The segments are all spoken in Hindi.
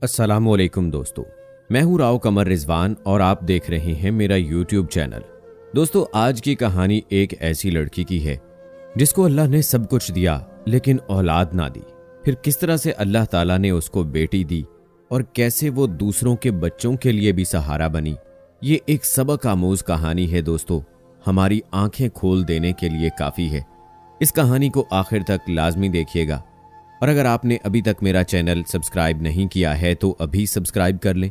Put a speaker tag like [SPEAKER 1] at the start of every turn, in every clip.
[SPEAKER 1] अस्सलामुअलैकुम दोस्तों, मैं हूं राव कमर रिजवान और आप देख रहे हैं मेरा यूट्यूब चैनल। दोस्तों, आज की कहानी एक ऐसी लड़की की है जिसको अल्लाह ने सब कुछ दिया लेकिन औलाद ना दी। फिर किस तरह से अल्लाह ताला ने उसको बेटी दी और कैसे वो दूसरों के बच्चों के लिए भी सहारा बनी। ये एक सबक आमोज कहानी है दोस्तों, हमारी आंखें खोल देने के लिए काफ़ी है। इस कहानी को आखिर तक लाजमी देखिएगा और अगर आपने अभी तक मेरा चैनल सब्सक्राइब नहीं किया है तो अभी सब्सक्राइब कर लें।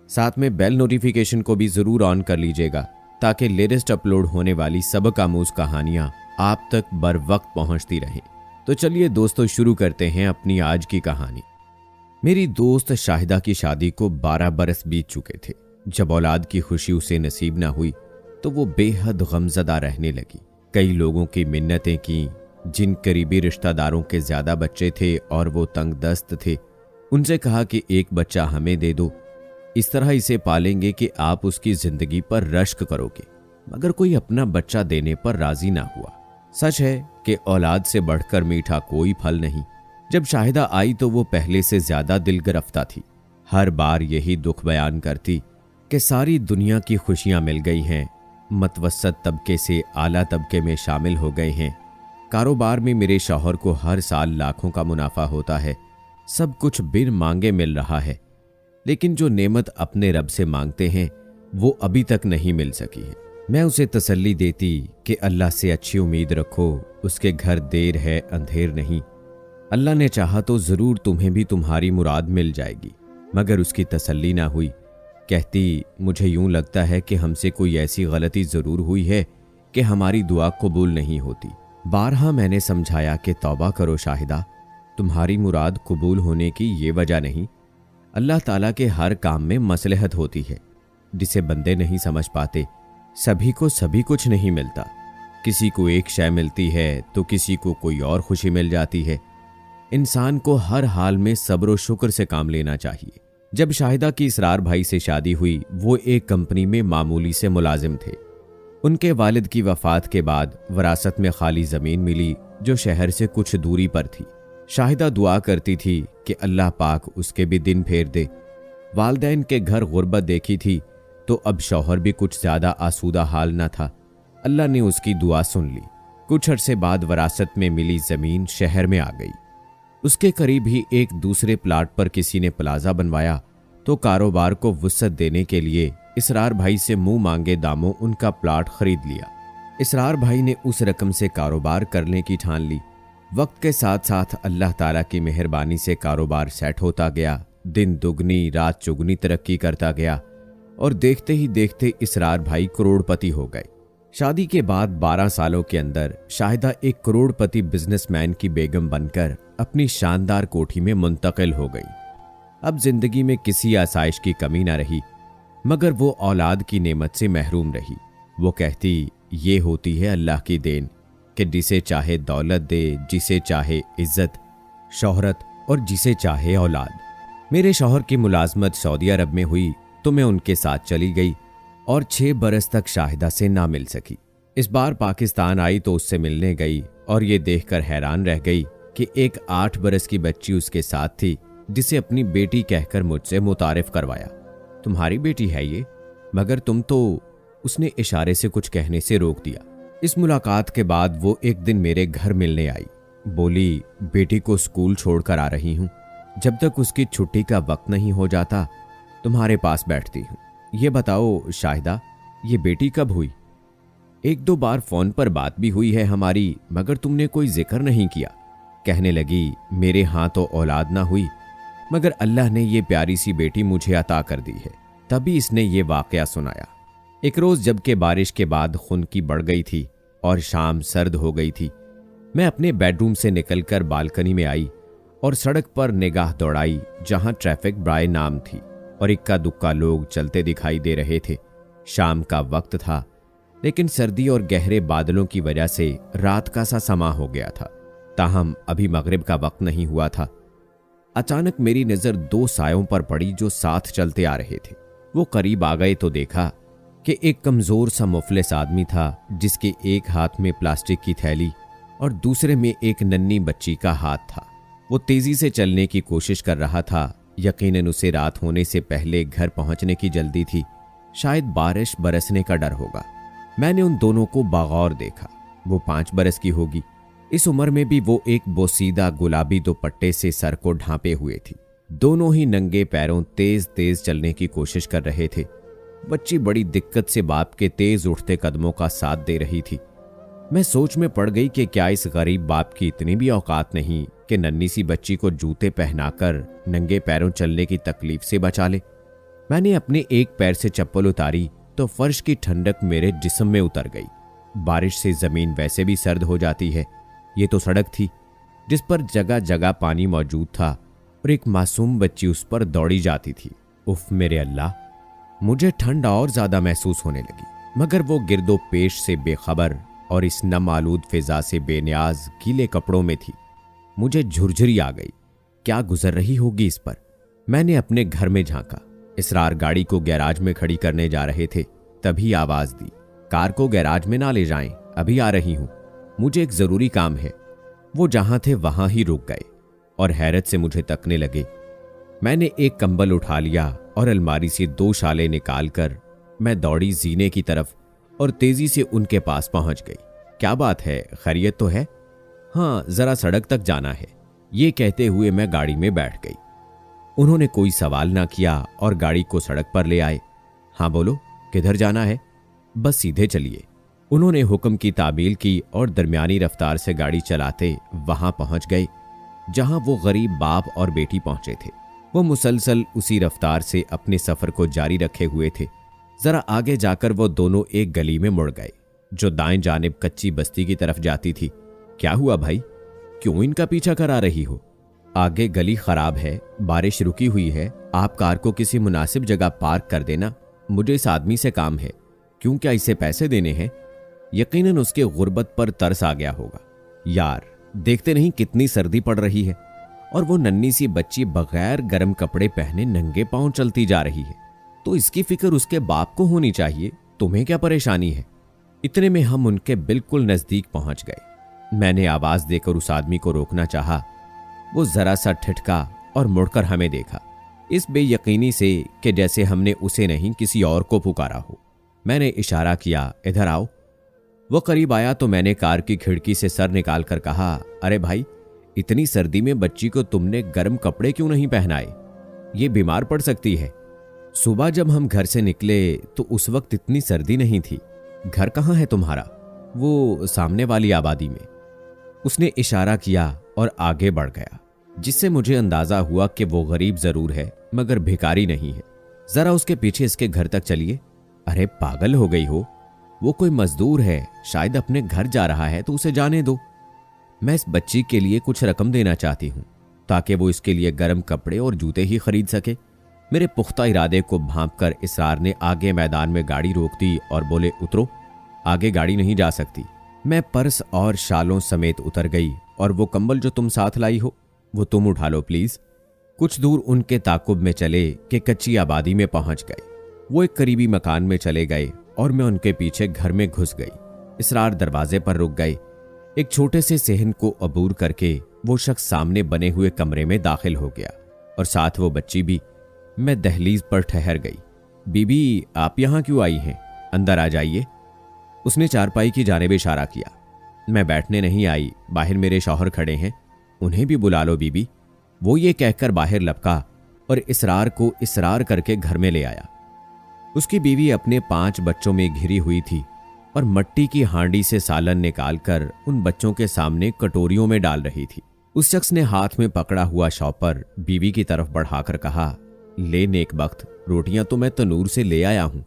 [SPEAKER 1] साथ में बेल नोटिफिकेशन को भी ज़रूर ऑन कर लीजिएगा ताकि लेटेस्ट अपलोड होने वाली सबक आमूज कहानियाँ आप तक बर वक्त पहुँचती रहें। तो चलिए दोस्तों, शुरू करते हैं अपनी आज की कहानी। मेरी दोस्त शाहिदा की शादी को 12 बरस बीत चुके थे। जब औलाद की खुशी उसे नसीब ना हुई तो वो बेहद गमज़दा रहने लगी। कई लोगों की मिन्नतें की, जिन करीबी रिश्तेदारों के ज्यादा बच्चे थे और वो तंग दस्त थे, उनसे कहा कि एक बच्चा हमें दे दो, इस तरह इसे पालेंगे कि आप उसकी जिंदगी पर रश्क करोगे। मगर कोई अपना बच्चा देने पर राजी ना हुआ। सच है कि औलाद से बढ़कर मीठा कोई फल नहीं। जब शाहिदा आई तो वो पहले से ज्यादा दिल गिरफ्ता थी। हर बार यही दुख बयान करती कि सारी दुनिया की खुशियां मिल गई हैं, मतवसत तबके से आला तबके में शामिल हो गए हैं, कारोबार में मेरे शौहर को हर साल लाखों का मुनाफा होता है, सब कुछ बिन मांगे मिल रहा है। लेकिन जो नेमत अपने रब से मांगते हैं वो अभी तक नहीं मिल सकी है। मैं उसे तसल्ली देती कि अल्लाह से अच्छी उम्मीद रखो, उसके घर देर है अंधेर नहीं, अल्लाह ने चाहा तो ज़रूर तुम्हें भी तुम्हारी मुराद मिल जाएगी। मगर उसकी तसल्ली ना हुई। कहती, मुझे यूं लगता है कि हमसे कोई ऐसी गलती ज़रूर हुई है कि हमारी दुआ कबूल नहीं होती। बारहा मैंने समझाया कि तौबा करो शाहिदा, तुम्हारी मुराद कबूल होने की ये वजह नहीं। अल्लाह ताला के हर काम में मसलहत होती है, जिसे बंदे नहीं समझ पाते। सभी को सभी कुछ नहीं मिलता। किसी को एक शय मिलती है तो किसी को कोई और खुशी मिल जाती है। इंसान को हर हाल में सब्र व शुक्र से काम लेना चाहिए। जब शाहिदा की इसरार भाई से शादी हुई, वो एक कंपनी में मामूली से मुलाजिम थे। उनके वालिद की वफात के बाद विरासत में खाली ज़मीन मिली जो शहर से कुछ दूरी पर थी। शाहिदा दुआ करती थी कि अल्लाह पाक उसके भी दिन फेर दे। वालदैन के घर गुर्बत देखी थी तो अब शौहर भी कुछ ज़्यादा आसूदा हाल न था। अल्लाह ने उसकी दुआ सुन ली। कुछ अरसे बाद विरासत में मिली ज़मीन शहर में आ गई। उसके करीब ही एक दूसरे प्लाट पर किसी ने प्लाजा बनवाया तो कारोबार को वुसअत देने के लिए इसरार भाई से मुंह मांगे दामों उनका प्लाट खरीद लिया। इसरार भाई ने उस रकम से कारोबार करने की ठान ली। वक्त के साथ साथ अल्लाह ताला की मेहरबानी से कारोबार सेट होता गया। दिन दुगनी रात चुगनी तरक्की करता गया और देखते ही देखते इसरार भाई करोड़पति हो गए। शादी के बाद 12 सालों के अंदर शाहिदा एक करोड़पति बिजनेसमैन की बेगम बनकर अपनी शानदार कोठी में मुंतकिल हो गई। अब जिंदगी में किसी आसाइश की कमी न रही, मगर वो औलाद की नेमत से महरूम रही। वो कहती, ये होती है अल्लाह की देन कि जिसे चाहे दौलत दे, जिसे चाहे इज्जत शोहरत और जिसे चाहे औलाद। मेरे शौहर की मुलाजमत सऊदी अरब में हुई तो मैं उनके साथ चली गई और 6 बरस तक शाहिदा से ना मिल सकी। इस बार पाकिस्तान आई तो उससे मिलने गई और ये देखकर हैरान रह गई कि एक 8 बरस की बच्ची उसके साथ थी जिसे अपनी बेटी कहकर मुझसे मुतारिफ करवाया। तुम्हारी बेटी है ये? मगर तुम तो, उसने इशारे से कुछ कहने से रोक दिया। इस मुलाकात के बाद वो एक दिन मेरे घर मिलने आई। बोली, बेटी को स्कूल छोड़कर आ रही हूँ, जब तक उसकी छुट्टी का वक्त नहीं हो जाता तुम्हारे पास बैठती हूँ। ये बताओ शाहिदा, ये बेटी कब हुई? 1-2 बार फोन पर बात भी हुई है हमारी, मगर तुमने कोई जिक्र नहीं किया। कहने लगी, मेरे हाथ तो औलाद ना हुई, मगर अल्लाह ने ये प्यारी सी बेटी मुझे अता कर दी है। तभी इसने ये वाकया सुनाया। एक रोज़ जबकि बारिश के बाद खुनकी बढ़ गई थी और शाम सर्द हो गई थी, मैं अपने बेडरूम से निकलकर बालकनी में आई और सड़क पर निगाह दौड़ाई जहां ट्रैफिक ब्राय नाम थी और इक्का दुक्का लोग चलते दिखाई दे रहे थे। शाम का वक्त था, लेकिन सर्दी और गहरे बादलों की वजह से रात का सा समा हो गया था। ताहम अभी मगरिब का वक्त नहीं हुआ था। अचानक मेरी नज़र 2 सायों पर पड़ी जो साथ चलते आ रहे थे। वो करीब आ गए तो देखा कि एक कमज़ोर सा मुफलिस आदमी था जिसके एक हाथ में प्लास्टिक की थैली और दूसरे में एक नन्ही बच्ची का हाथ था। वो तेज़ी से चलने की कोशिश कर रहा था। यकीनन उसे रात होने से पहले घर पहुंचने की जल्दी थी। शायद बारिश बरसने का डर होगा। मैंने उन दोनों को बगौर देखा। वो 5 बरस की होगी। इस उम्र में भी वो एक बोसीदा गुलाबी दुपट्टे से सर को ढांपे हुए थी। दोनों ही नंगे पैरों तेज तेज चलने की कोशिश कर रहे थे। बच्ची बड़ी दिक्कत से बाप के तेज उठते कदमों का साथ दे रही थी। मैं सोच में पड़ गई कि क्या इस गरीब बाप की इतनी भी औकात नहीं कि नन्ही सी बच्ची को जूते पहनाकर नंगे पैरों चलने की तकलीफ से बचा ले। मैंने अपने एक पैर से चप्पल उतारी तो फर्श की ठंडक मेरे जिस्म में उतर गई। बारिश से जमीन वैसे भी सर्द हो जाती है। ये तो सड़क थी जिस पर जगह जगह पानी मौजूद था और एक मासूम बच्ची उस पर दौड़ी जाती थी। उफ मेरे अल्लाह, मुझे ठंड और ज्यादा महसूस होने लगी। मगर वो गिरदो पेश से बेखबर और इस नम आलूद फिजा से बेनियाज गीले कपड़ों में थी। मुझे झुरझुरी आ गई। क्या गुजर रही होगी इस पर। मैंने अपने घर में झांका। इसरार गाड़ी को गैराज में खड़ी करने जा रहे थे, तभी आवाज दी, कार को गैराज में ना ले जाएं, अभी आ रही हूं, मुझे एक जरूरी काम है। वो जहां थे वहां ही रुक गए और हैरत से मुझे तकने लगे। मैंने एक कंबल उठा लिया और अलमारी से 2 शालें निकालकर मैं दौड़ी जीने की तरफ और तेजी से उनके पास पहुंच गई। क्या बात है, खैरियत तो है? हाँ, जरा सड़क तक जाना है। ये कहते हुए मैं गाड़ी में बैठ गई। उन्होंने कोई सवाल ना किया और गाड़ी को सड़क पर ले आए। हाँ बोलो, किधर जाना है? बस सीधे चलिए। उन्होंने हुक्म की तामील की और दरमियानी रफ्तार से गाड़ी चलाते वहां पहुंच गए जहां वो गरीब बाप और बेटी पहुंचे थे। वो मुसलसल उसी रफ्तार से अपने सफर को जारी रखे हुए थे। जरा आगे जाकर वो दोनों एक गली में मुड़ गए जो दाएं जानिब कच्ची बस्ती की तरफ जाती थी। क्या हुआ भाई, क्यों इनका पीछा करा रही हो? आगे गली खराब है, बारिश रुकी हुई है, आप कार को किसी मुनासिब जगह पार्क कर देना। मुझे इस आदमी से काम है। क्यों, क्या इसे पैसे देने हैं? यकीनन उसके गुर्बत पर तरस आ गया होगा। यार, देखते नहीं कितनी सर्दी पड़ रही है और वो नन्ही सी बच्ची बगैर गर्म कपड़े पहने नंगे पांव चलती जा रही है, तो इसकी फिक्र उसके बाप को होनी चाहिए। तुम्हें क्या परेशानी है? इतने में हम उनके बिल्कुल नजदीक पहुंच गए। मैंने आवाज देकर उस आदमी को रोकना चाहा। वो जरा सा ठिठका और मुड़कर हमें देखा, इस बेयकीनी से कि जैसे हमने उसे नहीं किसी और को पुकारा हो। मैंने इशारा किया, इधर आओ। वो करीब आया तो मैंने कार की खिड़की से सर निकाल कर कहा, अरे भाई, इतनी सर्दी में बच्ची को तुमने गर्म कपड़े क्यों नहीं पहनाए? ये बीमार पड़ सकती है। सुबह जब हम घर से निकले तो उस वक्त इतनी सर्दी नहीं थी। घर कहाँ है तुम्हारा? वो सामने वाली आबादी में। उसने इशारा किया और आगे बढ़ गया, जिससे मुझे अंदाजा हुआ कि वो गरीब जरूर है मगर भिखारी नहीं है। जरा उसके पीछे इसके घर तक चलिए। अरे पागल हो गई हो, वो कोई मजदूर है, शायद अपने घर जा रहा है तो उसे जाने दो। मैं इस बच्ची के लिए कुछ रकम देना चाहती हूं ताकि वो इसके लिए गर्म कपड़े और जूते ही खरीद सके। मेरे पुख्ता इरादे को भांपकर इसरार ने आगे मैदान में गाड़ी रोक दी और बोले, उतरो, आगे गाड़ी नहीं जा सकती। मैं पर्स और शालों समेत उतर गई और वो कंबल जो तुम साथ लाई हो वो तुम उठा लो प्लीज। कुछ दूर उनके ताकुब में चले कि कच्ची आबादी में पहुंच गए। वो एक करीबी मकान में चले गए और मैं उनके पीछे घर में घुस गई। इसरार दरवाजे पर रुक गए। एक छोटे से सेहन को अबूर करके वो शख्स सामने बने हुए कमरे में दाखिल हो गया और साथ वो बच्ची भी। मैं दहलीज पर ठहर गई। बीबी, आप यहां क्यों आई हैं? अंदर आ जाइए। उसने चारपाई की जानिब इशारा किया। मैं बैठने नहीं आई, बाहर मेरे शौहर खड़े हैं, उन्हें भी बुला लो बीबी। वो ये कहकर बाहर लपका और इसरार को इसरार करके घर में ले आया। उसकी बीवी अपने 5 बच्चों में घिरी हुई थी और मट्टी की हांडी से सालन निकालकर उन बच्चों के सामने कटोरियों में डाल रही थी। उस शख्स ने हाथ में पकड़ा हुआ शॉपर बीवी की तरफ बढ़ाकर कहा, ले नेक बख्त, रोटियां तो मैं तनूर से ले आया हूं।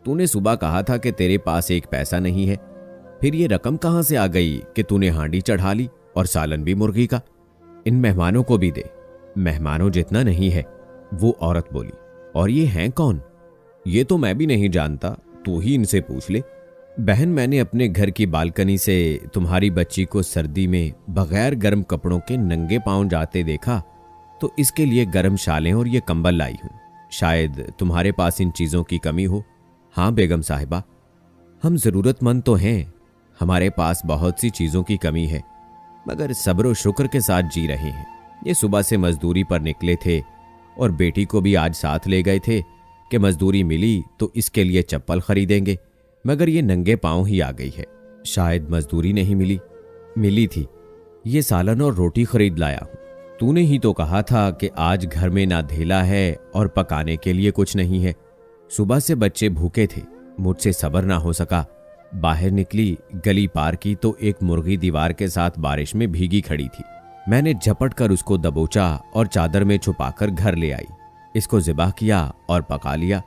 [SPEAKER 1] तूने सुबह कहा था कि तेरे पास एक पैसा नहीं है, फिर ये रकम कहां से आ गई कि तूने हांडी चढ़ा ली और सालन भी मुर्गी का? इन मेहमानों को भी दे। मेहमानों जितना नहीं है, वो औरत बोली। और ये हैं कौन? ये तो मैं भी नहीं जानता, तू ही इनसे पूछ ले। बहन, मैंने अपने घर की बालकनी से तुम्हारी बच्ची को सर्दी में बगैर गर्म कपड़ों के नंगे पांव जाते देखा तो इसके लिए गर्म शालें और ये कंबल लाई हूं। शायद तुम्हारे पास इन चीजों की कमी हो। हाँ बेगम साहिबा, हम जरूरतमंद तो हैं, हमारे पास बहुत सी चीजों की कमी है, मगर सब्र और शुक्र के साथ जी रहे हैं। ये सुबह से मजदूरी पर निकले थे और बेटी को भी आज साथ ले गए थे कि मजदूरी मिली तो इसके लिए चप्पल खरीदेंगे, मगर ये नंगे पांव ही आ गई है। शायद मजदूरी नहीं मिली थी, ये सालन और रोटी खरीद लाया हूं। तूने ही तो कहा था कि आज घर में ना धेला है और पकाने के लिए कुछ नहीं है। सुबह से बच्चे भूखे थे, मुझसे सब्र ना हो सका। बाहर निकली, गली पार की तो एक मुर्गी दीवार के साथ बारिश में भीगी खड़ी थी। मैंने झपट कर उसको दबोचा और चादर में छुपाकर घर ले आई। इसको ज़िबा किया और पका लिया।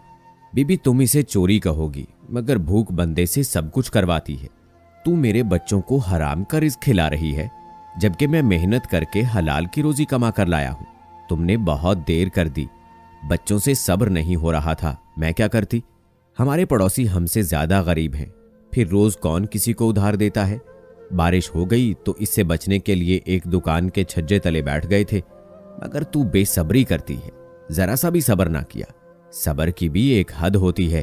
[SPEAKER 1] बीबी, तुम इसे चोरी कहोगी, मगर भूख बंदे से सब कुछ करवाती है। तू मेरे बच्चों को हराम का रिज़्क खिला रही है, जबकि मैं मेहनत करके हलाल की रोजी कमा कर लाया हूं। तुमने बहुत देर कर दी, बच्चों से सब्र नहीं हो रहा था। मैं क्या करती? हमारे पड़ोसी हमसे ज्यादा गरीब हैं, फिर रोज कौन किसी को उधार देता है। बारिश हो गई तो इससे बचने के लिए एक दुकान के छज्जे तले बैठ गए थे, मगर तू बेसब्री करती है, जरा सा भी सब्र ना किया। सब्र की भी एक हद होती है।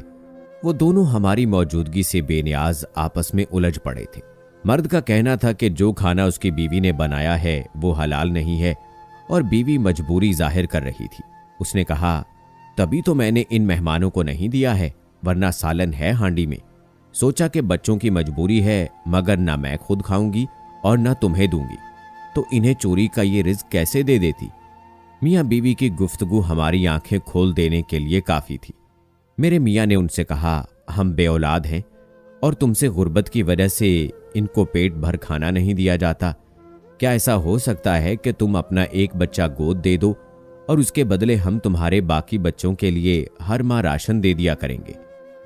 [SPEAKER 1] वो दोनों हमारी मौजूदगी से बेनियाज आपस में उलझ पड़े थे। मर्द का कहना था कि जो खाना उसकी बीवी ने बनाया है वो हलाल नहीं है, और बीवी मजबूरी जाहिर कर रही थी। उसने कहा, तभी तो मैंने इन मेहमानों को नहीं दिया है, वरना सालन है हांडी में। सोचा कि बच्चों की मजबूरी है, मगर ना मैं खुद खाऊंगी और ना तुम्हें दूंगी, तो इन्हें चोरी का ये रिज़्क कैसे दे देती। मियाँ बीवी की गुफ्तगू हमारी आंखें खोल देने के लिए काफ़ी थी। मेरे मियाँ ने उनसे कहा, हम बेऔलाद हैं और तुमसे गुर्बत की वजह से इनको पेट भर खाना नहीं दिया जाता। क्या ऐसा हो सकता है कि तुम अपना एक बच्चा गोद दे दो और उसके बदले हम तुम्हारे बाकी बच्चों के लिए हर माह राशन दे दिया करेंगे।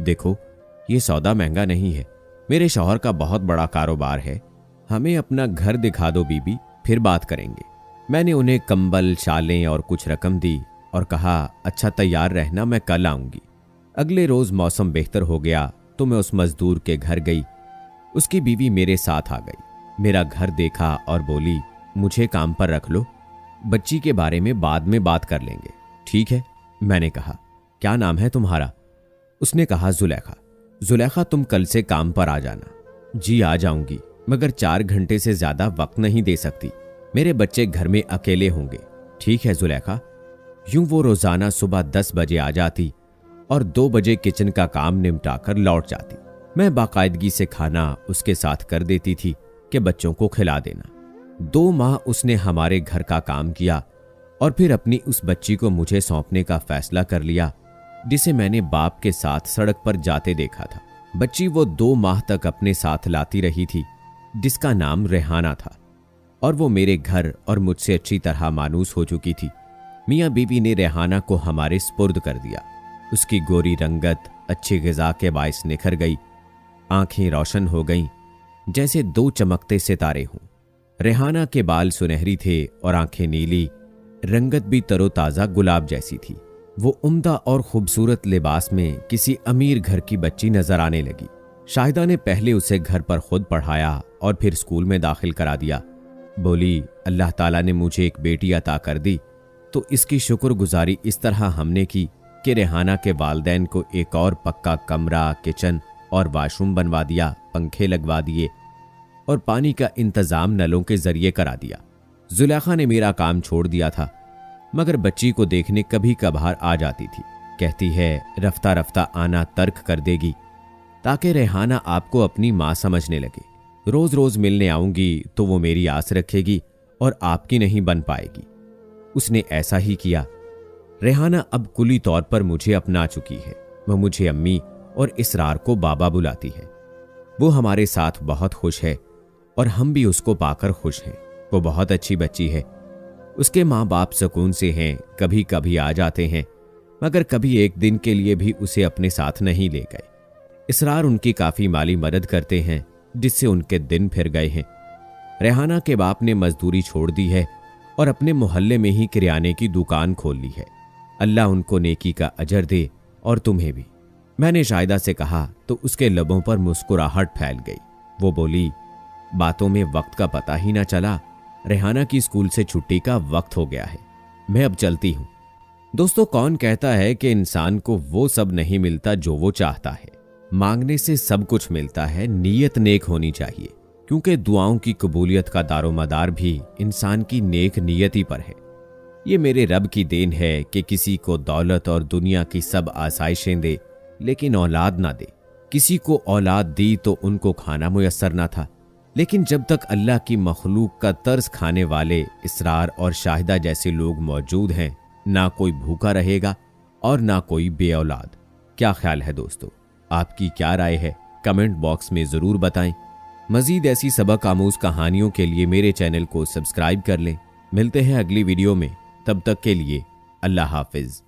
[SPEAKER 1] देखो, ये सौदा महंगा नहीं है। मेरे शौहर का बहुत बड़ा कारोबार है। हमें अपना घर दिखा दो बीबी, फिर बात करेंगे। मैंने उन्हें कंबल, शालें और कुछ रकम दी और कहा, अच्छा तैयार रहना, मैं कल आऊंगी। अगले रोज मौसम बेहतर हो गया तो मैं उस मजदूर के घर गई। उसकी बीवी मेरे साथ आ गई। मेरा घर देखा और बोली, मुझे काम पर रख लो, बच्ची के बारे में बाद में बात कर लेंगे। ठीक है, मैंने कहा। क्या नाम है तुम्हारा? उसने कहा, जुलेखा। जुलेखा, तुम कल से काम पर आ जाना। जी आ जाऊंगी, मगर 4 घंटे से ज्यादा वक्त नहीं दे सकती। मेरे बच्चे घर में अकेले होंगे। ठीक है जुलेखा। यूं वो रोजाना सुबह 10 बजे आ जाती और 2 बजे किचन का काम निपटाकर लौट जाती। मैं बाकायदगी से खाना उसके साथ कर देती थी कि बच्चों को खिला देना। 2 माह उसने हमारे घर का काम किया और फिर अपनी उस बच्ची को मुझे सौंपने का फैसला कर लिया, जिसे मैंने बाप के साथ सड़क पर जाते देखा था। बच्ची वो 2 माह तक अपने साथ लाती रही थी, जिसका नाम रेहाना था, और वो मेरे घर और मुझसे अच्छी तरह मानूस हो चुकी थी। मियाँ बीवी ने रेहाना को हमारे स्पुर्द कर दिया। उसकी गोरी रंगत अच्छी ग़िज़ा के बायस निखर गई, आंखें रोशन हो गईं जैसे 2 चमकते सितारे हों। रेहाना के बाल सुनहरी थे और आंखें नीली, रंगत भी तरोताज़ा गुलाब जैसी थी। वो उम्दा और खूबसूरत लिबास में किसी अमीर घर की बच्ची नजर आने लगी। शाहिदा ने पहले उसे घर पर खुद पढ़ाया और फिर स्कूल में दाखिल करा दिया। बोली, अल्लाह ताला ने मुझे एक बेटी अता कर दी, तो इसकी शुक्रगुजारी इस तरह हमने की कि रेहाना के वालिदैन को एक और पक्का कमरा, किचन और वाशरूम बनवा दिया, पंखे लगवा दिए और पानी का इंतजाम नलों के जरिए करा दिया। जुलेखा ने मेरा काम छोड़ दिया था, मगर बच्ची को देखने कभी कभार आ जाती थी। कहती है, रफ्ता रफ्ता आना तर्क कर देगी ताकि रेहाना आपको अपनी माँ समझने लगे। रोज रोज मिलने आऊंगी तो वो मेरी आस रखेगी और आपकी नहीं बन पाएगी। उसने ऐसा ही किया। रेहाना अब कुली तौर पर मुझे अपना चुकी है। वह मुझे अम्मी और इसरार को बाबा बुलाती है। वो हमारे साथ बहुत खुश है और हम भी उसको पाकर खुश हैं। वो बहुत अच्छी बच्ची है। उसके माँ बाप सुकून से हैं, कभी कभी आ जाते हैं, मगर कभी एक दिन के लिए भी उसे अपने साथ नहीं ले गए। इसरार उनकी काफ़ी माली मदद करते हैं, जिससे उनके दिन फिर गए हैं। रेहाना के बाप ने मजदूरी छोड़ दी है और अपने मोहल्ले में ही किराने की दुकान खोल ली है। अल्लाह उनको नेकी का अजर दे और तुम्हें भी। मैंने शाहिदा से कहा तो उसके लबों पर मुस्कुराहट फैल गई। वो बोली, बातों में वक्त का पता ही ना चला। रेहाना की स्कूल से छुट्टी का वक्त हो गया है, मैं अब चलती हूँ। दोस्तों, कौन कहता है कि इंसान को वो सब नहीं मिलता जो वो चाहता है। मांगने से सब कुछ मिलता है, नीयत नेक होनी चाहिए, क्योंकि दुआओं की कबूलियत का दारोमदार भी इंसान की नेक नीयत ही पर है। ये मेरे रब की देन है कि किसी को दौलत और दुनिया की सब आसाइशें दे लेकिन औलाद ना दे। किसी को औलाद दी तो उनको खाना मुयस्सर ना था, लेकिन जब तक अल्लाह की मखलूक का तर्स खाने वाले इसरार और शाहिदा जैसे लोग मौजूद हैं, ना कोई भूखा रहेगा और ना कोई बे औलाद। क्या ख्याल है दोस्तों, आपकी क्या राय है? कमेंट बॉक्स में ज़रूर बताएं। मज़ीद ऐसी सबक आमूज कहानियों के लिए मेरे चैनल को सब्सक्राइब कर लें। मिलते हैं अगली वीडियो में, तब तक के लिए अल्लाह हाफिज़।